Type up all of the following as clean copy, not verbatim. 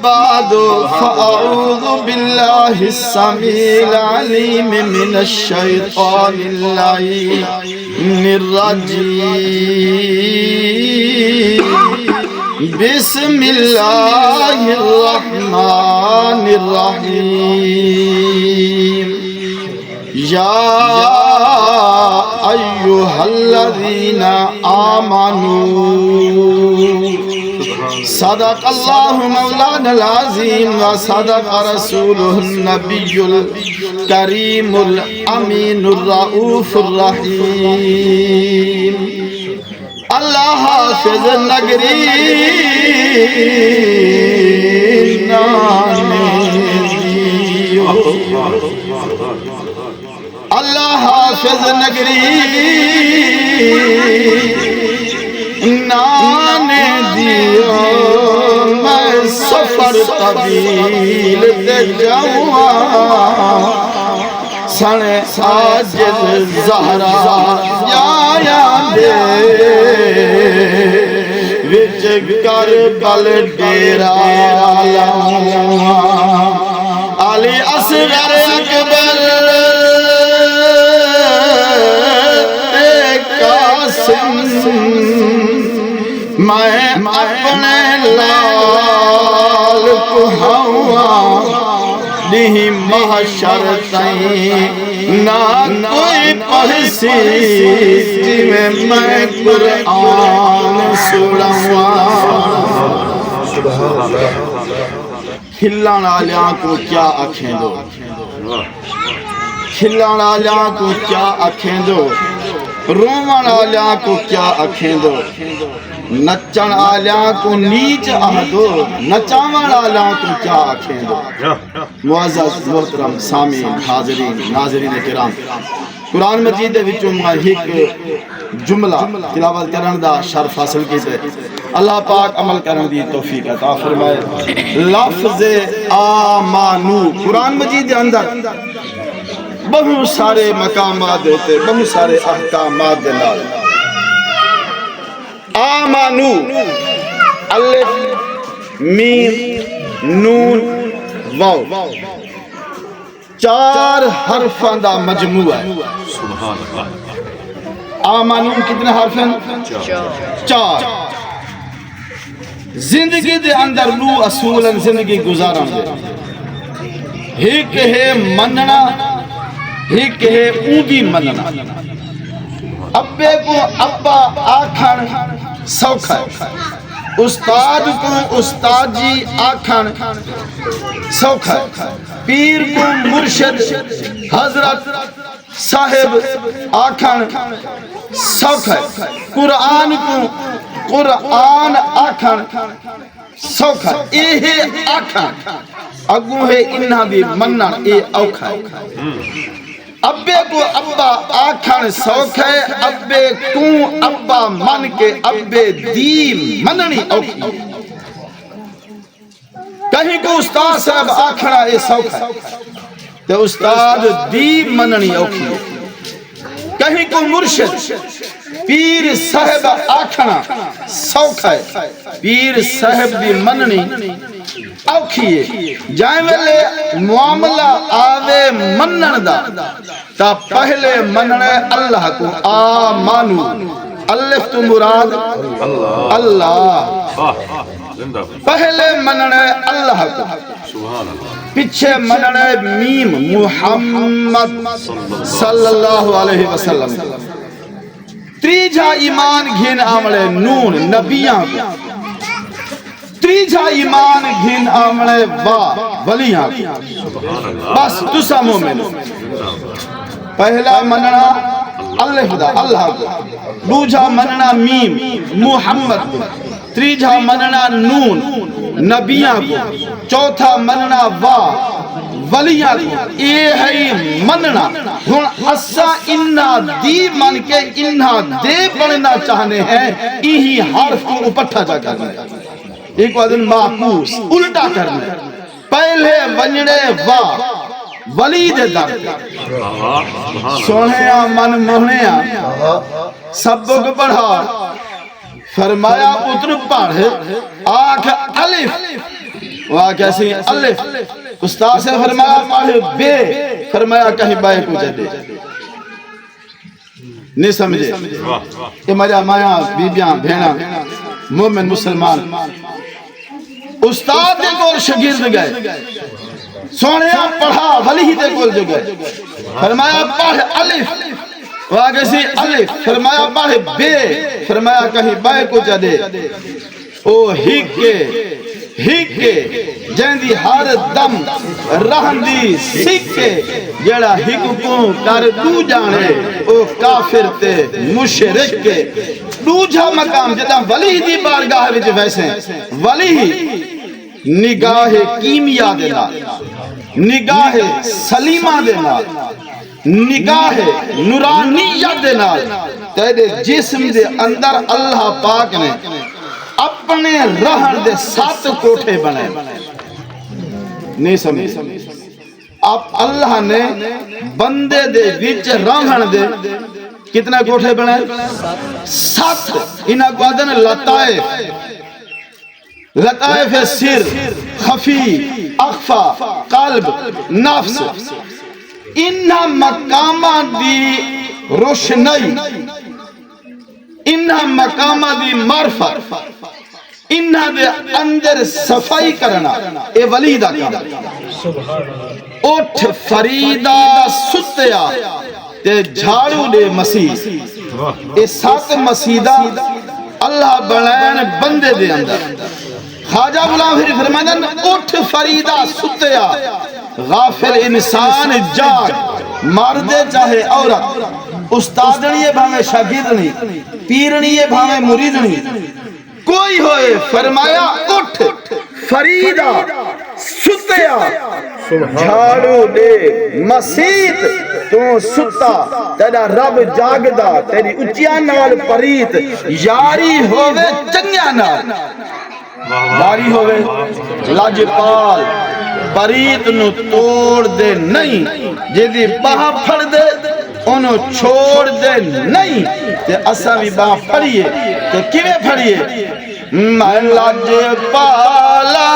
بعد فأعوذ بالله السميع العليم من الشيطان اللعين الرجيم بسم الله الرحمن الرحيم يا أيها الذين آمنوا صدق الله مولانا العظيم وصدق رسوله النبي الكريم الأمين الرؤوف الرحيم اللہ حافظ نگری نانے دیو اللہ حافظ نگری نانے دیو میں سفر طویل دے جاؤں سنے عاجز زہرا یا دے وچ کربل ڈیرا علی اصغر اکبر قاسم میں اپنے لال کو ہوا نہیں محشر تائیں نہ کوئی پڑھسی جی میں قرآن سڑاں کھلان آلیاں کو کیا آنکھیں دو کھلان آلیاں کو کیا آنکھیں دو رومن آلیاں کو کیا آنکھیں دو نچن آلیاں کو نیچ آدھو نچاون آلیاں کو کیا آنکھیں دو معزز محترم سامعین حاضرین ناظرین کرام قرآن مجید وچوں میں ایک جملہ تلاوت کرن دا شرف حاصل کیتے اللہ پاک عمل کرن دی توفیق عطا فرمائے لفظ آمانو قرآن مجید دے اندر بہت سارے مقامات دیتے بہت سارے احکامات دلال آمانو الف میم نون واو چار حرفان دا مجموعہ ہے سبحان اللہ آمانو کتنے حرف ہیں؟ چار زندگی دے اندر نو اصولاً زندگی گزارن دے ایک ہے مننا ایک ہے اونگی مننا ابے کو ابا آکھن سوکھا ہے استاد کو استاد جی آکھن سوکھا ہے پیر کو مرشد حضرت صاحب آکھن سوکھا ہے قرآن کو قرآن آکھن سوکھا ہے اے آکھن اگو ہے انہا بھی منن اے اوکھا ہے ابے کو ابا آکھن سوکھ ہے ابے کو ابا من کے ابے دی مننی اوکھی کہیں کو استاد صاحب آکھنا اے سوکھ ہے تو استاد دی مننی اوکھی کہیں کو مرشد پیر صاحب آکھنا سوکھ ہے پیر صاحب دی مننی اوکھیے جائیں ویلے معاملہ آوے منن دا تا پہلے منن اللہ کو آمانو الف تو مراد اللہ پہلے منن اللہ کو پیچھے منن میم محمد صلی اللہ علیہ وسلم تریجا ایمان گھن آمڑے نون نبیاں کو تریجا ایمان گھن آمڑے با ولیاں بس تسا مومن پہلا مننا اللہ دا اللہ کو دوجا مننا میم محمد کو تریجا مننا نون نبیاں کو چوتھا مننا وا ولیاں کو اے ہے مننا ہن اسا انہا دی من کے انہا دے پڑھنا چاہنے ہیں یہی حرف کو اپٹھا جا کرنا ہے ایک وزن معکوس الٹا کرنا ہے پہلے ونجڑے وا ولی دے در سوہنیا من موہنیا سبک پڑھا فرمایا پتر پڑھ آنکھ الف وہاں کیسی الف، استاد سے فرمایا پڑھ بے، فرمایا کہیں بائے کو جدے، نہیں سمجھے؟ یہ مجھا مایا بیبیاں بھینا مومن مسلمان استاد دے کول شاگرد گئے، سونیا پڑھا ولی دے کول جو گئے، فرمایا پڑھ الف، وہاں کیسی الف، فرمایا پڑھ بے، فرمایا کہیں بائے کو جدے، او ہکے جیندی ہر دم رہندی سکے، جڑا ہکوں کر دو جانے او کافر تے مشرک کے۔ دوجہ مقام جدا ولی دی بارگاہ وچ ویسے ولی نگاہ کیمیا دینا، نگاہ سلیمہ دینا، نگاہ نورانیت دینا، تیرے جسم دے اندر اللہ پاک نے اپنے رہن دے 7 کوٹھے بنے، نہیں سمجھے؟ اب اللہ نے بندے دے وچ رہن دے کتنا کوٹھے بنے؟ 7۔ انہاں کو آدھن لطائف، لطائف سر، خفی، اخفا، قلب، نفس، انہاں مقامات دی روشنائی، انہاں مقامات دی معرفت، انہاں دے اندر صفائی کرنا، اے ولی دا کام۔ اٹھ فریدہ ستیا تے جھاڑو دے مسیح، اے 7 مسیدہ اللہ بنائن بندے دے اندر۔ خواجہ غلام فرید فرمائن اٹھ فریدہ ستیا، غافل انسان جاگ، مردے چاہے عورت، استادنی ہے بھامے شاگردنی، پیرنی ہے بھامے مریدنی، کوئی ہوئے، فرمایا اٹھ فریدہ ستیا، جھاڑو دے مسیت تو ستا، تیرا رب جاگدا، تیری اچیا نال پریت، یاری ہوئے چنگیا نال، یاری ہوئے لاجپال، پریت نو توڑ دے نہیں، جیدی باہ پھڑ دے انہوں چھوڑ دے نہیں، تے اسا بھی باہ پھڑیے، تے کیویں پھڑیے؟ میں لاجپالا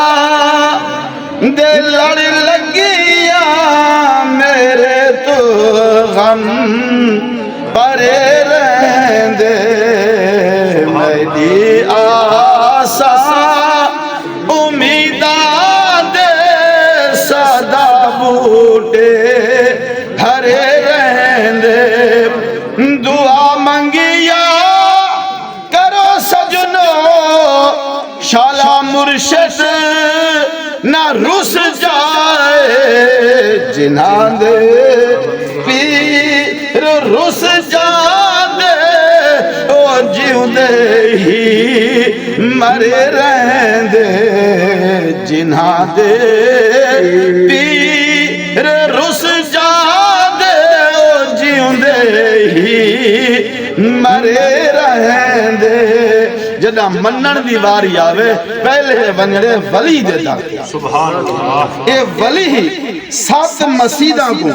دے لڑ لگیا میرے تو غم پرے رہندے، میری آسا امیداں دے صدا بوٹے ہرے رہندے، دعا منگیا کرو سجنو شالا مرشد نہ رس جائے، جنہاں دے پیر رس جاندے او جیوں دے ہی مرے رہندے، جنہاں دے پیر رس جاندے او جیوں دے ہی مرے رہندے۔ جدہ منن دی واری آوے پہلے ونجڑے ولی دیتا، سبحان اللہ، اے ولی ہی 7 مسیدہ کو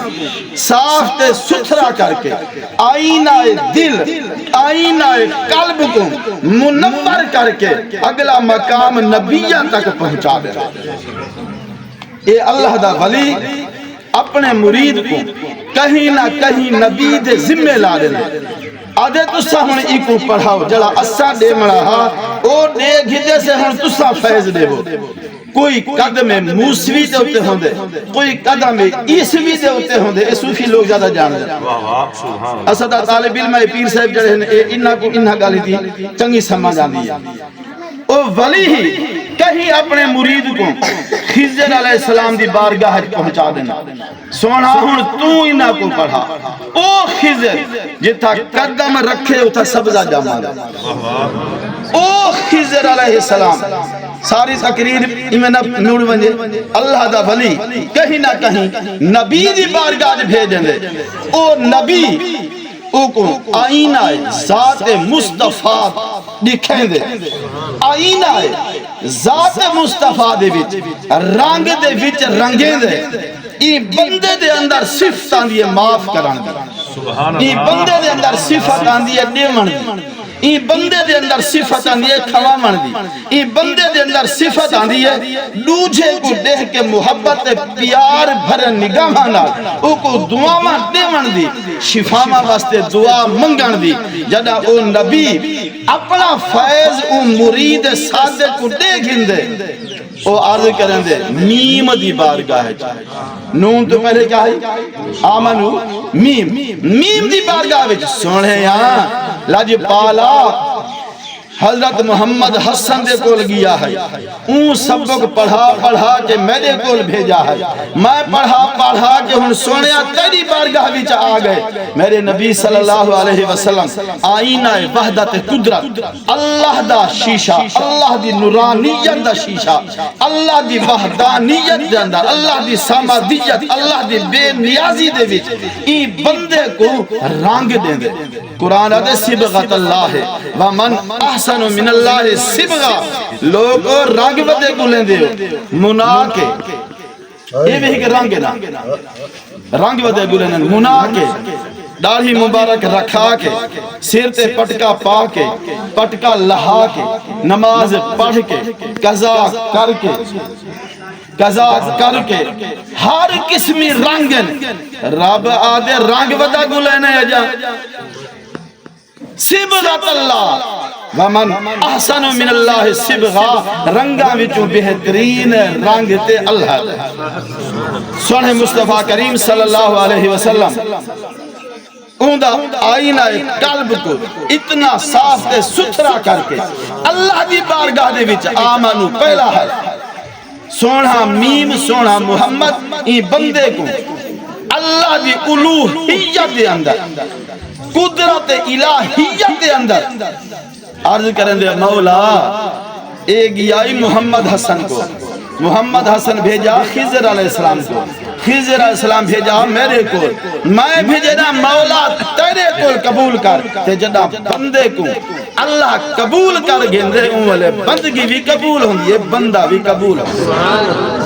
صاف تے ستھرا کر کے آئینہ دل، آئینہ قلب کو منور کر کے اگلا مقام نبیہ تک پہنچا دے۔ اے اللہ دا ولی اپنے مرید کو کہیں نہ کہیں نبی دے ذمہ لا دینا، آدھے تسا ہن ایکو پڑھاؤ جڑا اسا دے مڑا او دے گھجے سے ہن تسا فیض دے ہو، کوئی قدم موسوی دے ہوتے ہوں دے، کوئی قدم عیسوی دے ہوتے ہوں دے، اے صوفی لوگ زیادہ جان دے۔ اسدہ طالب علم پیر صاحب جڑے ہیں انہا کو انہا گالی دی چنگی سمجھ آن دی ہے، او ولی ہی کہیں اپنے مرید کو خضر علیہ السلام دی بارگاہ پہنچا دینا، سونا ہن تو انہا کو پڑھا، او خضر جتا قدم رکھے اتھا سبزہ جاما دا، او خضر علیہ السلام ساری تقریر ایمیں نوڑ بنجے اللہ دا ولی کہیں نہ کہیں نبی دی بارگاہ بھیجیں دے، او نبی او کو آئینہ ذات مصطفیٰ دکھیں دے، آئینہ ذات مصطفیٰ دے وچ رنگ دے وچ رنگیں دے، ای بندے دے اندر صفت آن دیئے معاف کران دے، ای بندے دے اندر صفت آن دیئے دیمن دے، ای بندے دے اندر صفت آندی ہے کھوامن دی، ای بندے دے اندر صفت آندی ہے دوجھے کو دیکھ کے محبت پیار بھر نگاہاں نال او کو دعاواں دیون دی، شفاواں واسطے دعا منگن دی۔ جدا او نبی اپنا فیض او مرید صادق کو دے گھندے او عرض کریں دے میم دی بارگاہ نون تو پہلے کیا ہے آمنو میم دی بارگاہ وچ سونے یہاں لاج پالا حضرت محمد حسن دے کول گیا ہے، اون سبق پڑھا کے میرے کول بھیجا ہے، میں پڑھا کے ہن سونیا تیری بارگاہ وچ آ گئے۔ میرے نبی صلی اللہ علیہ وسلم آئینہ وحدت قدرت، اللہ دا شیشہ، اللہ دی نورانیت دا شیشہ، اللہ دی وحدانیت دے اندر، اللہ دی سمادیت، اللہ دی بے نیازی دے وچ ای بندے کو رنگ دے دے۔ قرآن دے صبغت اللہ ہے ومن احسن من اللہ صبغہ، لوگ رنگ بدے کو لیں دے منا کے یہ بھی کہ رنگ ہے نا، رنگ بدے کو لیں دے منا کے داڑھی مبارک رکھا کے سر تے پٹکا پا کے پٹکا لہا کے نماز پڑھ کے قضا کر کے ہر قسمی رنگن رب آدھے رنگ بدا کو لینے جا صبغت اللہ ومن احسن من اللہ صبغہ، رنگا وچوں بہترین رنگ تے اللہ۔ سونے مصطفیٰ کریم صلی اللہ علیہ وسلم اوندا آئینہ قلب کو اتنا صاف تے ستھرا کر کے اللہ دی بارگاہ دے وچ آمنو پہلا ہے سونا میم سونا محمد ای بندے کو اللہ دی الوہیت دے اندر قدرت الہیت دے اندر عرض کریں دے مولا ایک یائی محمد حسن کو، محمد حسن بھیجا خضر علیہ السلام کو، خضر علیہ السلام بھیجا میرے کو، میں بھیجنا مولا تیرے کو قبول کر تے جدا بندے کو اللہ قبول کر گندے والے بندگی بھی قبول ہوں یہ بندہ بھی قبول ہوں۔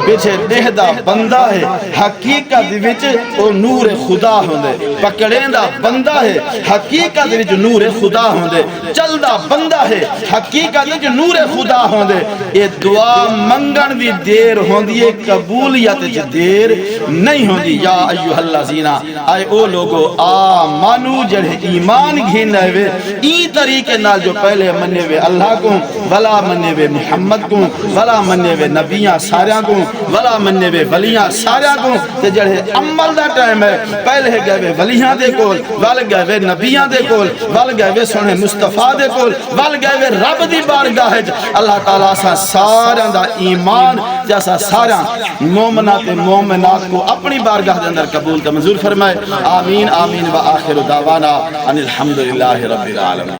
پیچھے دہدہ بندہ ہے حقیقت وچ او نور خدا ہوندے، پکڑیں دا بندہ ہے حقیقت وچ نور خدا ہوندے، چل دا بندہ ہے حقیقت وچ نور خدا ہوندے۔ یہ دعا منگن دی دیر ہوندی ہے، قبولیت وچ دیر نہیں ہوندی۔ یا ایوہ الذین آئے او لوگو آمنو جڑے ایمان گھینے ہوئے ای طریقے نال جو پہلے مننے ہوئے اللہ کو، ولا مننے ہوئے محمد کو، ولا مننے ہوئے نبیاں ساریاں کو، ولا مننے وے ولیاں ساریاں کو، تے جڑے عمل دا ٹائم ہے پہلے گئے وے ولیاں دے کول، ول گئے وے نبیاں دے کول، ول گئے وے سونے مصطفیٰ دے کول، ول گئے وے رب دی بارگاہ وچ۔ اللہ تعالیٰ سا ساریاں دا ایمان جیسا ساریاں مومنات مومنات کو اپنی بارگاہ دے اندر قبول کا منظور فرمائے۔ آمین آمین و آخر دعوانا ان الحمدللہ رب العالمین۔